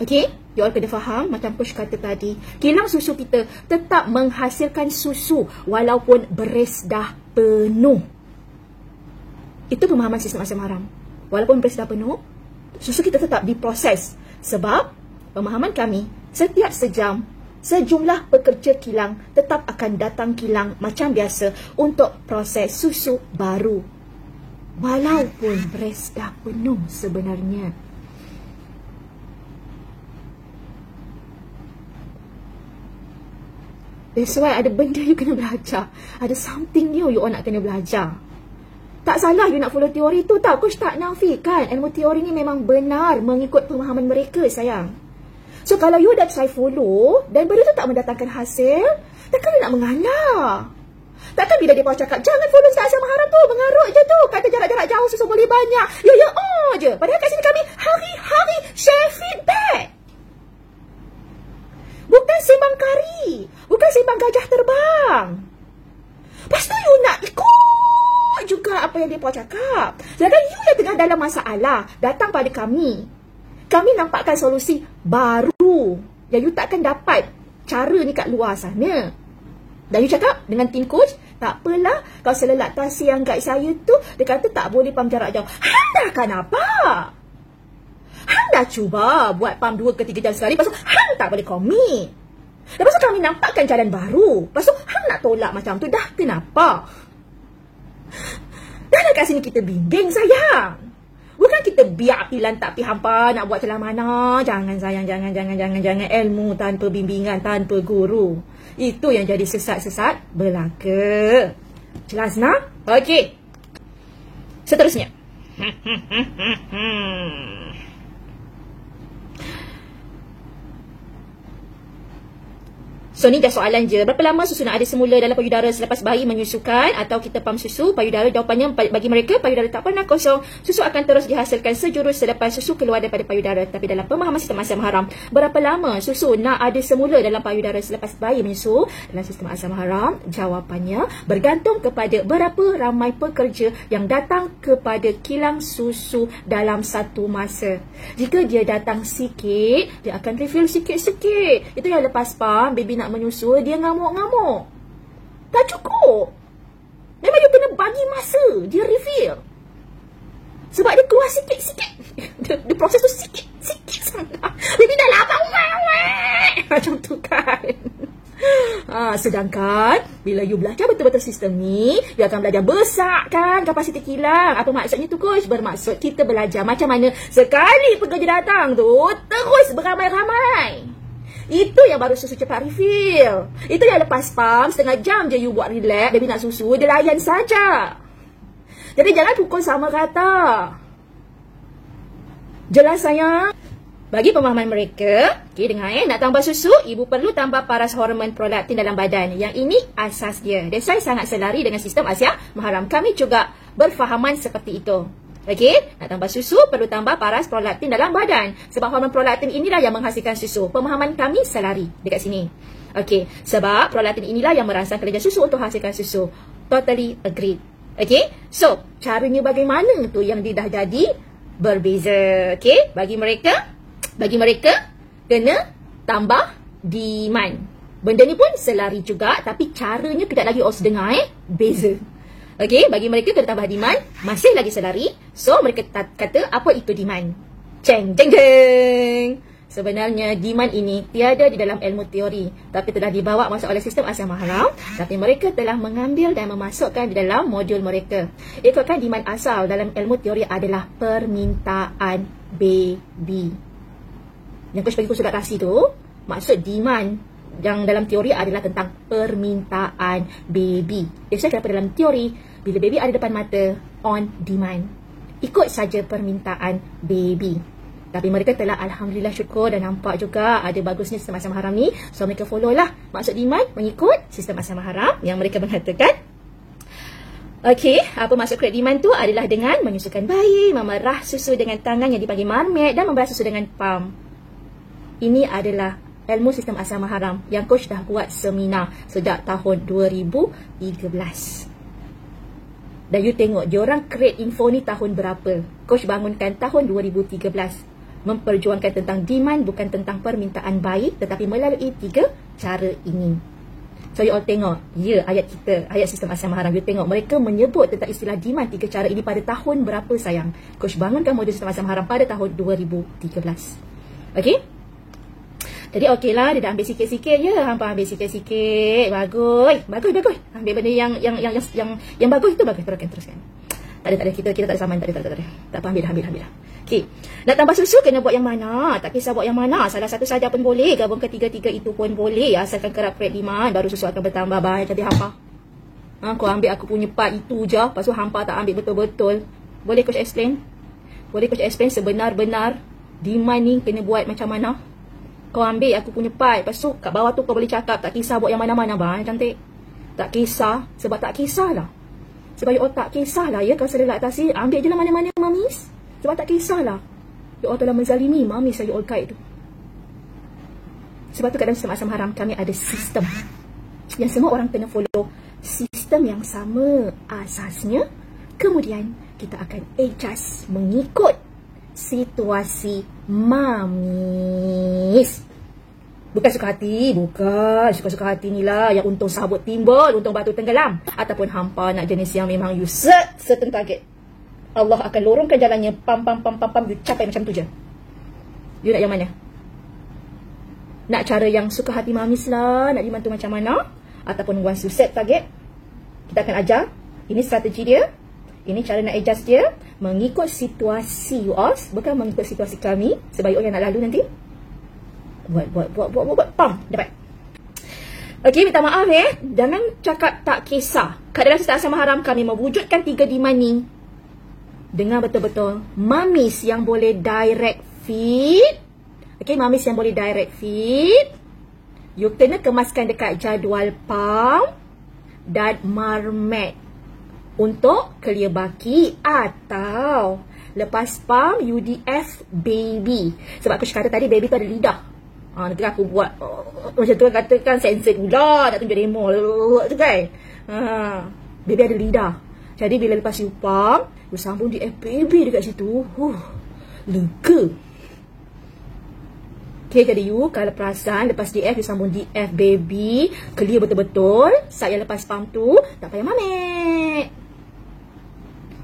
Okay, you all kena faham macam Push kata tadi. Kilang susu kita tetap menghasilkan susu walaupun breast dah penuh. Itu pemahaman sistem asam haram. Walaupun breast dah penuh, susu kita tetap diproses sebab pemahaman kami setiap sejam sejumlah pekerja kilang tetap akan datang kilang macam biasa untuk proses susu baru walaupun breast dah penuh sebenarnya. That's why ada benda you kena belajar, ada something new you all nak kena belajar. Tak salah you nak follow teori tu tau. Coach tak nafikan ilmu teori ni memang benar mengikut pemahaman mereka sayang. So kalau you dah try follow dan benda tu tak mendatangkan hasil, takkan you nak mengalah. Takkan bila dia cakap jangan follow Ustaz Asam Haram tu, mengarut je tu, kata jarak-jarak jauh susu boleh banyak, ya je. Padahal kat sini kami hari-hari share feedback. Bukan sembang kari, bukan sembang gajah terbang. Lepas tu you nak ikut juga apa yang mereka cakap. Sedangkan you yang tengah dalam masalah datang pada kami. Kami nampakkan solusi baru yang you takkan dapat cara ni kat luar sana. Dan you cakap dengan tim coach, tak apalah kalau salah laktasi yang guide saya tu, dia kata tak boleh pam jarak jauh. Hang dah kan apa? Hang dah cuba buat pam 2 ke 3 jam sekali, lepas tu hang tak boleh komit. Lepas tu kami nampakkan jalan baru. Lepas tu hang nak tolak macam tu, dah kenapa? Dah kat sini kita bimbing sayang. Bukan kita biar pi lantak pi hampa nak buat celah mana. Jangan sayang, jangan. Ilmu tanpa bimbingan, tanpa guru, itu yang jadi sesat-sesat belaka. Jelas nak? Okey. Seterusnya. So ni dah soalan je. Berapa lama susu nak ada semula dalam payudara selepas bayi menyusukan atau kita pam susu payudara? Jawapannya bagi mereka, payudara tak pernah kosong. Susu akan terus dihasilkan sejurus selepas susu keluar daripada payudara. Tapi dalam pemahaman sistem asam haram, berapa lama susu nak ada semula dalam payudara selepas bayi menyusu? Dalam sistem asam haram, jawapannya bergantung kepada berapa ramai pekerja yang datang kepada kilang susu dalam satu masa. Jika dia datang sikit, dia akan refill sikit-sikit. Itu yang lepas pam, baby nak menyusu, dia ngamuk-ngamuk. Tak cukup. Memang you kena bagi masa dia refill. Sebab dia keluar sikit-sikit. Dia proses tu sikit-sikit sangat. Baby dah lapar. Macam tu kan. Sedangkan bila you belajar betul-betul sistem ni, you akan belajar besarkan kapasiti kilang. Apa maksudnya tu coach? Bermaksud kita belajar macam mana sekali pekerja datang tu terus beramai-ramai. Itu yang baru susu cepat refill. Itu yang lepas pump setengah jam je you buat relax, baby nak susu, dia layan saja. Jadi jangan pukul sama rata. Jelas sayang? Bagi pemahaman mereka, okay, dengar nak tambah susu, ibu perlu tambah paras hormon prolaktin dalam badan. Yang ini asas dia. That's why sangat selari dengan sistem Asia Maharam. Kami juga berfahaman seperti itu. Okey, nak tambah susu, perlu tambah paras prolaktin dalam badan. Sebab hormon prolaktin inilah yang menghasilkan susu. Pemahaman kami selari dekat sini. Okey, sebab prolaktin inilah yang merangsang kelenjar susu untuk hasilkan susu. Totally agreed. Okey, so caranya bagaimana tu yang dia dah jadi berbeza. Okey, bagi mereka kena tambah demand. Benda ni pun selari juga, tapi caranya kejap lagi os dengar beza. Okey, bagi mereka kena tambah demand, masih lagi selari. So mereka kata apa itu demand? Ceng jeng jeng. Sebenarnya demand ini tiada di dalam ilmu teori, tapi telah dibawa masuk oleh sistem Asia Maharam. Tapi mereka telah mengambil dan memasukkan di dalam modul mereka. Ikutkan demand asal dalam ilmu teori adalah permintaan baby. Yang coach bagi konsultasi tu, maksud demand yang dalam teori adalah tentang permintaan baby. Biasanya kenapa dalam teori, bila baby ada depan mata, on demand. Ikut saja permintaan baby. Tapi mereka telah alhamdulillah syukur dan nampak juga ada bagusnya sistem Asia Maharam ni. So mereka follow lah maksud demand mengikut sistem Asia Maharam yang mereka mengatakan. Okey, apa maksud create demand tu adalah dengan menyusukan bayi, memerah susu dengan tangan yang dipanggil marmet dan memberas susu dengan pump. Ini adalah ilmu sistem Asia Maharam yang coach dah buat seminar sejak tahun 2013. Dan you tengok, diorang create info ni tahun berapa? Coach bangunkan tahun 2013. Memperjuangkan tentang demand, bukan tentang permintaan bayi, tetapi melalui 3 cara ini. So you all tengok, ayat kita, ayat sistem Asia Maharam, you tengok mereka menyebut tentang istilah demand 3 cara ini pada tahun berapa sayang? Coach bangunkan modul sistem Asia Maharam pada tahun 2013. Okey? Jadi okey lah, dia dah ambil sikit-sikit je. Hampa ambil sikit-sikit. Bagus. Ambil benda yang bagus itu bagus. Teruskan. Tak ada. Kita tak ada saman. Tak ada. Tak apa, ambil dah. Okey. Nak tambah susu kena buat yang mana? Tak kisah buat yang mana. Salah satu saja pun boleh. Gabung ketiga-tiga itu pun boleh. Asalkan kerap create demand, baru susu akan bertambah banyak. Jadi hampa, kau ambil aku punya part itu je. Lepas tu hampa tak ambil betul-betul. Boleh coach explain? Sebenar-benar demand ni kena buat macam mana? Kau ambil aku punya part, lepas tu kat bawah tu kau boleh cakap tak kisah buat yang mana-mana bang, cantik. Tak kisah, sebab tak kisahlah. Sebab you all tak kisahlah ya, kalau sedang laktasi, ambil je lah mana-mana mamis. Sebab tak kisahlah. You all telah menzalimi mamis yang you all kait tu. Sebab tu kat dalam sistem Asia Maharam kami ada sistem yang semua orang kena follow. Sistem yang sama asasnya. Kemudian kita akan adjust mengikut situasi mamis. Bukan suka hati, bukan suka-suka hati ni lah yang untung sabut timbul, untung batu tenggelam, ataupun hampa nak jenis yang memang you certain target. Allah akan lorongkan jalannya, pam you capai macam tu je. You nak yang mana? Nak cara yang suka hati mamis lah, nak dibantu macam mana, ataupun once you set target, kita akan ajar. Ini strategi dia, ini cara nak adjust dia mengikut situasi you all, bukan mengikut situasi kami. Sebab you all yang nak lalu nanti buat pam dapat. Okey, minta maaf jangan cakap tak kisah. Kat dalam sistem Asia Maharam kami mewujudkan 3 demand ni dengan betul-betul mamis yang boleh direct feed. Okey, mamis yang boleh direct feed, you kena kemaskan dekat jadual pam dan marmet untuk clear baki, atau lepas pam UDF baby. Sebab aku kata tadi baby tu ada lidah. Nanti aku buat macam tu katakan sensor pula, nak tunjuk demo tu kan. Baby ada lidah. Jadi bila lepas you pam, you sambung di baby dekat situ. Lega. Okay, jadi you kalau perasan lepas DF, you sambung DF baby, clear betul-betul. Saat yang lepas pump tu, tak payah mermaid.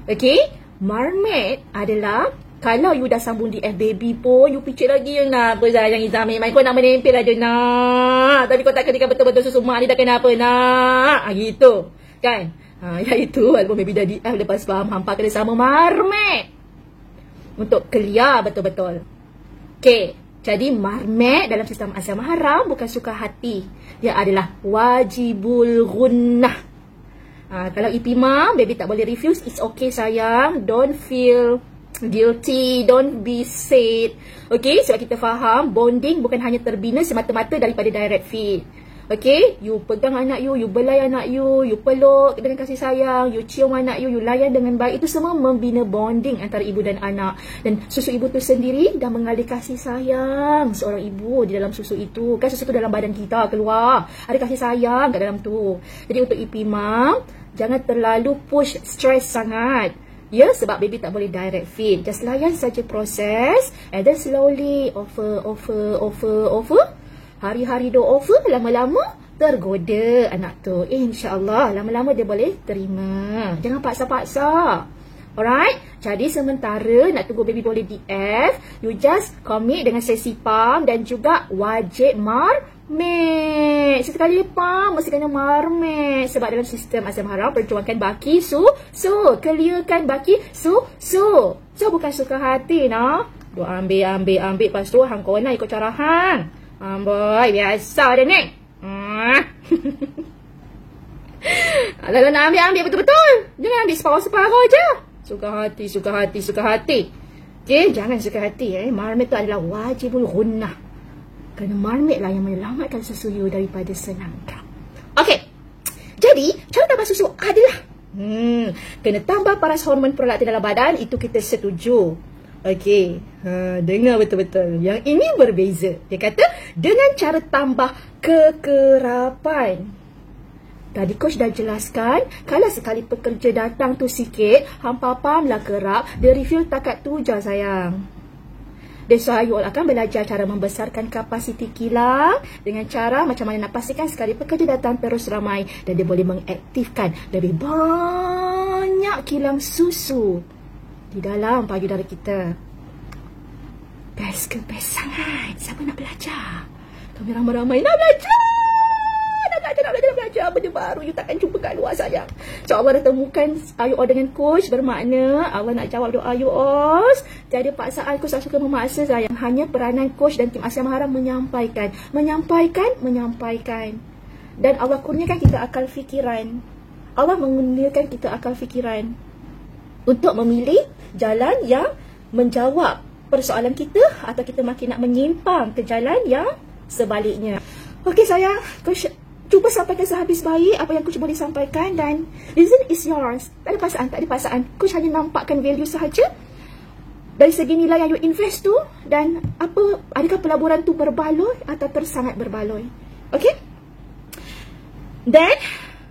Okay, mermaid adalah kalau you dah sambung DF baby pun, you picit lagi you nak apa sayang Izzah main kau nak menempel aja nak. Tapi kau tak ketika betul-betul susu mak ni dah kenapa nak. Gitu, kan? Iaitu walaupun baby dah DF lepas pump, hampa kena sama mermaid untuk clear betul-betul. Okay. Jadi mermaid dalam sistem asal mahram bukan suka hati. Dia adalah wajibul gunnah. Kalau ipimam, baby tak boleh refuse. It's okay sayang. Don't feel guilty. Don't be sad. Okay, sebab kita faham bonding bukan hanya terbina semata-mata daripada direct feed. Okay, you pegang anak you belai anak you peluk dengan kasih sayang, you cium anak you layan dengan baik. Itu semua membina bonding antara ibu dan anak. Dan susu ibu tu sendiri dah mengalir kasih sayang seorang ibu di dalam susu itu. Kan susu tu dalam badan kita keluar, ada kasih sayang kat dalam tu. Jadi untuk ipimam, jangan terlalu push stress sangat. Ya, sebab baby tak boleh direct feed. Just layan saja proses and then slowly offer. Hari-hari do offer, lama-lama tergoda anak tu. InsyaAllah lama-lama dia boleh terima. Jangan paksa-paksa. Alright? Jadi sementara nak tunggu baby boleh DF, you just commit dengan sesi pump dan juga wajib mermaid. Sekali pump mesti kena mermaid. Sebab dalam sistem asam haram perjuangkan baki clearkan baki So bukan suka hati nah. Doa ambil lepas tu hang kau nak ikut cara hang. Boy, biasa dah ni. Kalau nak ambil betul-betul. Jangan ambil separuh-separuh je. Suka hati. Okay, jangan suka hati. Mermaid tu adalah wajibul gunnah. Kerana mermaid lah yang menyelamatkan susu you daripada senangkap. Okay, jadi cara tambah susu adalah kena tambah paras hormon prolaktin dalam badan. Itu kita setuju. Okey, dengar betul-betul. Yang ini berbeza. Dia kata, dengan cara tambah kekerapan. Tadi coach dah jelaskan, kalau sekali pekerja datang tu sikit, hampa pamlah kerap, dia refill takat tu je sayang. That's why you all akan belajar cara membesarkan kapasiti kilang dengan cara macam mana nak pastikan sekali pekerja datang terus ramai dan dia boleh mengaktifkan lebih banyak kilang susu di dalam payudara kita. Best ke best sangat. Siapa nak belajar? Kami ramai-ramai nak belajar. Nak belajar benda baru. You takkan jumpa kat luar sayang. So Allah dah temukan you all dengan coach. Bermakna Allah nak jawab doa you all. Tiada paksaan. Coach tak suka memaksa sayang. Hanya peranan coach dan tim Asia Mahram menyampaikan. Dan Allah kurniakan kita akal fikiran. Allah mengurniakan kita akal fikiran untuk memilih jalan yang menjawab persoalan kita atau kita makin nak menyimpang ke jalan yang sebaliknya. Okey sayang, coach cuba sampaikan sehabis baik apa yang coach boleh sampaikan dan reason is yours. Tak ada paksaan. Coach hanya nampakkan value sahaja dari segi nilai yang you invest tu dan adakah pelaburan tu berbaloi atau tersangat berbaloi. Okey? Dan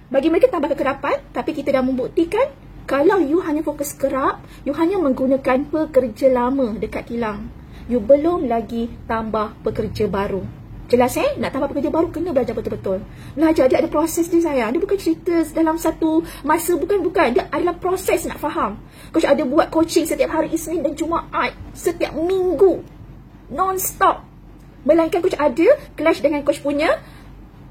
bagi mereka tambah kekerapan, tapi kita dah membuktikan kalau you hanya fokus kerap, you hanya menggunakan pekerja lama dekat kilang. You belum lagi tambah pekerja baru. Jelas nak tambah pekerja baru kena belajar betul-betul. Belajar dia ada proses dia sayang. Dia bukan cerita dalam satu masa, bukan. Dia adalah proses nak faham. Coach ada buat coaching setiap hari Isnin dan Jumaat, setiap minggu, non-stop. Melainkan coach ada clash dengan coach punya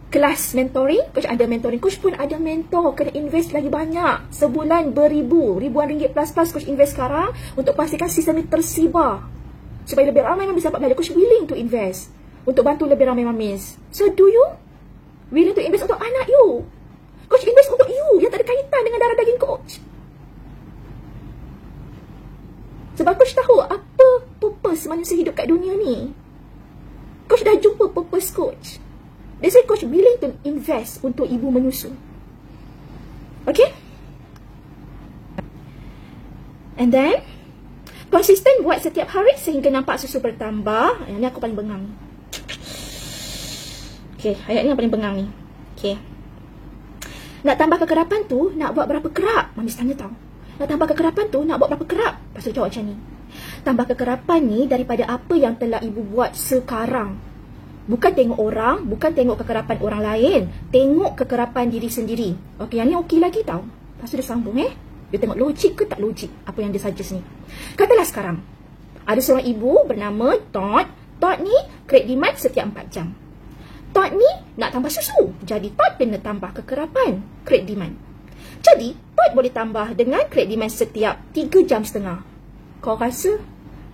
kelas mentoring. Coach ada mentoring, coach pun ada mentor. Kena invest lagi banyak. Sebulan ribuan ringgit plus coach invest sekarang untuk pastikan sistem ni tersibar supaya lebih ramai mamis dapat belajar. Coach willing to invest untuk bantu lebih ramai mamis. So do you willing to invest untuk anak you? Coach invest untuk you yang tak ada kaitan dengan darah daging coach. Sebab coach tahu apa purpose manusia hidup kat dunia ni. Coach dah jumpa purpose coach. That's why coach willing to invest untuk ibu menyusu. Okay? And then konsisten buat setiap hari sehingga nampak susu bertambah. Yang ni aku paling bengang. Okay, ayat ni yang paling bengang ni. Okay. Nak tambah kekerapan tu, nak buat berapa kerap? Mamis tanya tau. Nak tambah kekerapan tu, nak buat berapa kerap? Lepas tu jawab macam ni. Tambah kekerapan ni daripada apa yang telah ibu buat sekarang. Bukan tengok orang, bukan tengok kekerapan orang lain. Tengok kekerapan diri sendiri. Okey, yang ni okey lagi tau. Lepas tu dia sambung Dia tengok logik ke tak logik apa yang dia suggest ni. Katalah sekarang, ada seorang ibu bernama Todd. Todd ni create demand setiap 4 jam. Todd ni nak tambah susu. Jadi Todd kena tambah kekerapan create demand. Jadi Todd boleh tambah dengan create demand setiap 3 jam setengah. Kau rasa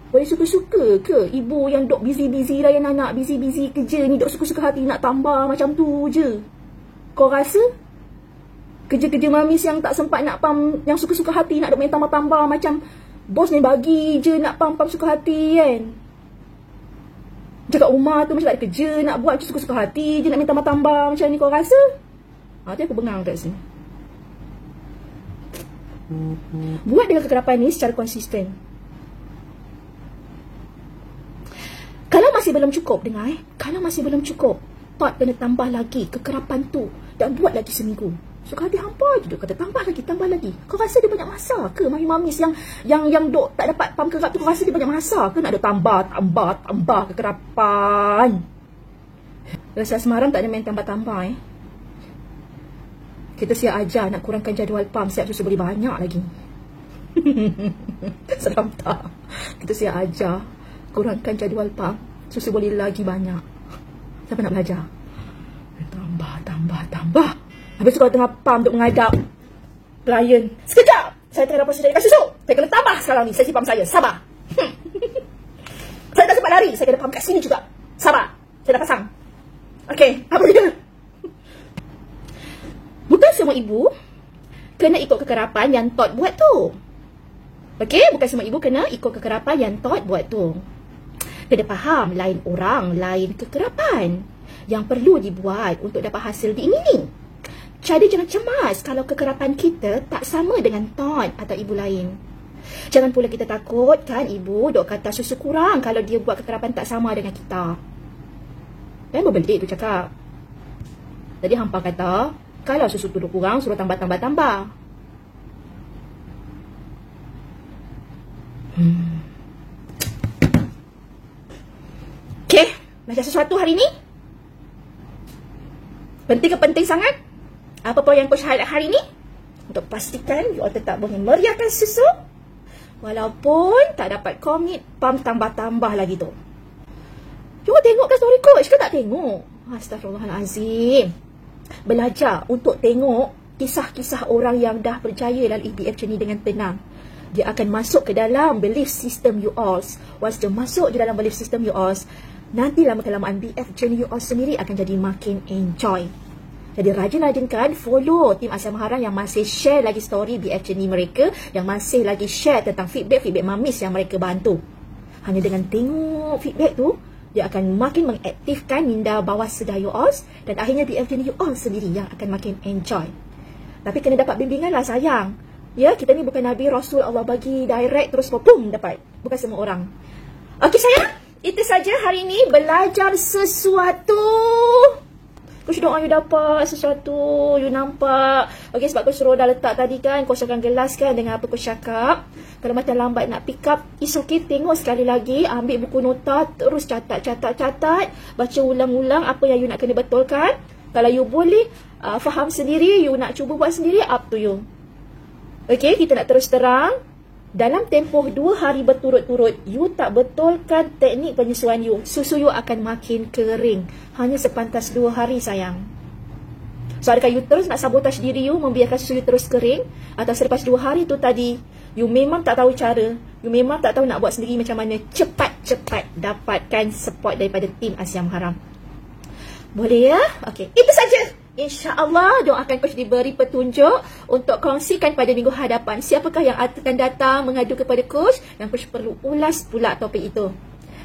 boleh suka-suka ke ibu yang dok busy-busy layan anak, busy-busy kerja ni, dok suka-suka hati nak tambah macam tu je? Kau rasa kerja-kerja mamis yang tak sempat nak pam, yang suka-suka hati nak dok main tambah-tambah macam bos ni bagi je nak pam-pam suka hati kan? Dekat rumah tu macam tak ada kerja, nak buat je suka-suka hati je nak main tambah-tambah macam ni, kau rasa? Nanti aku bengang kat sini. Buat dengan kekerapan ni secara konsisten. Kalau masih belum cukup, dengar kalau masih belum cukup, Todd kena tambah lagi kekerapan tu dan buat lagi seminggu. Suka hati hampa je dia kata tambah lagi. Kau rasa dia banyak masa ke mami-mamis yang dok tak dapat pam kerap tu, kau rasa dia banyak masa ke nak ada tambah kekerapan? Rasa semaram tak ada main tambah-tambah Kita siap ajar nak kurangkan jadual pam, siap susu boleh banyak lagi. Seram tak? Kita siap ajar kurangkan jadual pam, susu boleh lagi banyak. Siapa nak belajar? Tambah. Habis tu kalau tengah pam untuk menghadap klien, sekejap, saya tengah dapat sediakan susu, saya kena tambah sekarang ni, sesi pam saya, sabar. Saya tak sempat lari, saya kena pam kat sini juga, sabar, saya dah pasang. Okey, apa dia? Bukan semua ibu kena ikut kekerapan yang Todd buat tu. Okey, bukan semua ibu kena ikut kekerapan yang Todd buat tu. Kena faham, lain orang, lain kekerapan yang perlu dibuat untuk dapat hasil diingini. Jadi jangan cemas kalau kekerapan kita tak sama dengan Todd atau ibu lain. Jangan pula kita takut kan ibu dok kata susu kurang kalau dia buat kekerapan tak sama dengan kita. Dan berbelit tu cakap. Jadi hampa kata, kalau susu tu kurang, suruh tambah. Okay, macam sesuatu hari ni? Penting ke penting sangat? Apa pun yang coach highlight hari ni? Untuk pastikan you all tetap boleh meriahkan susu, walaupun tak dapat komit pam tambah-tambah lagi tu. You tengok kan story coach ke tak tengok? Astaghfirullahalazim. Belajar untuk tengok kisah-kisah orang yang dah berjaya dalam IVF journey dengan tenang. Dia akan masuk ke dalam belief system you all. Once dia masuk di dalam belief system you all, nanti lama-kelamaan BF journey you all sendiri akan jadi makin enjoy. Jadi rajin-rajinkan follow tim Asia Maharam yang masih share lagi story BF journey mereka, yang masih lagi share tentang feedback mamis yang mereka bantu. Hanya dengan tengok feedback tu, dia akan makin mengaktifkan minda bawah sedar you all, dan akhirnya BF journey you all sendiri yang akan makin enjoy. Tapi kena dapat bimbingan lah sayang. Ya, kita ni bukan Nabi Rasul Allah bagi direct terus pum dapat. Bukan semua orang. Okey sayang, itu saja hari ni belajar sesuatu. Coach doa you dapat sesuatu, you nampak. Okey, sebab coach suruh dah letak tadi kan, coach akan gelaskan dengan apa coach cakap. Kalau macam lambat nak pick up, it's okay, tengok sekali lagi, ambil buku nota, terus catat, baca ulang-ulang apa yang you nak kena betulkan. Kalau you boleh faham sendiri, you nak cuba buat sendiri, up to you. Okey, kita nak terus terang. Dalam tempoh 2 hari berturut-turut, you tak betulkan teknik penyusuan you, susu you akan makin kering. Hanya sepantas 2 hari sayang. So adakah you terus nak sabotage diri you, membiarkan susu you terus kering? Atau selepas 2 hari tu tadi, you memang tak tahu cara, you memang tak tahu nak buat sendiri macam mana cepat-cepat dapatkan support daripada tim Asia Maharam? Boleh ya? Okey, itu saja. InsyaAllah doakan coach diberi petunjuk untuk kongsikan pada minggu hadapan siapakah yang akan datang mengadu kepada coach, dan coach perlu ulas pula topik itu.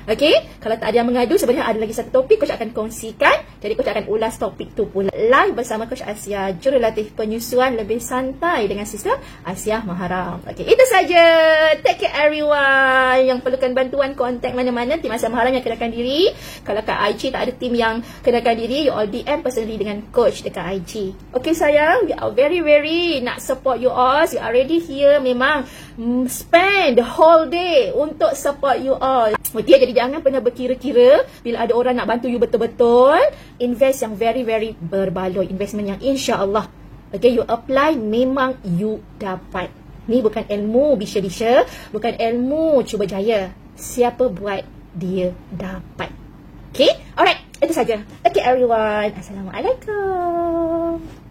Okey, kalau tak ada yang mengadu, sebenarnya ada lagi satu topik coach akan kongsikan. Jadi coach akan ulas topik tu pula live bersama coach Asia, jurulatih penyusuan lebih santai dengan sistem Asia Maharam. Okey, itu saja. Take care everyone. Yang perlukan bantuan, kontak mana-mana tim Asia Maharam yang kenakan diri. Kalau kat IG tak ada tim yang kenakan diri, you all DM personally dengan coach dekat IG. Okey sayang, we are very nak support you all. You are already here. Memang spend the whole day untuk support you all. Okay, jadi jangan pernah berkira-kira bila ada orang nak bantu you betul-betul. Invest yang very berbaloi, investment yang insya-Allah, okay, you apply memang you dapat. Ni bukan ilmu bisha-bisha, bukan ilmu cuba jaya. Siapa buat, dia dapat. Okay, alright, itu saja. Okay everyone, Assalamualaikum.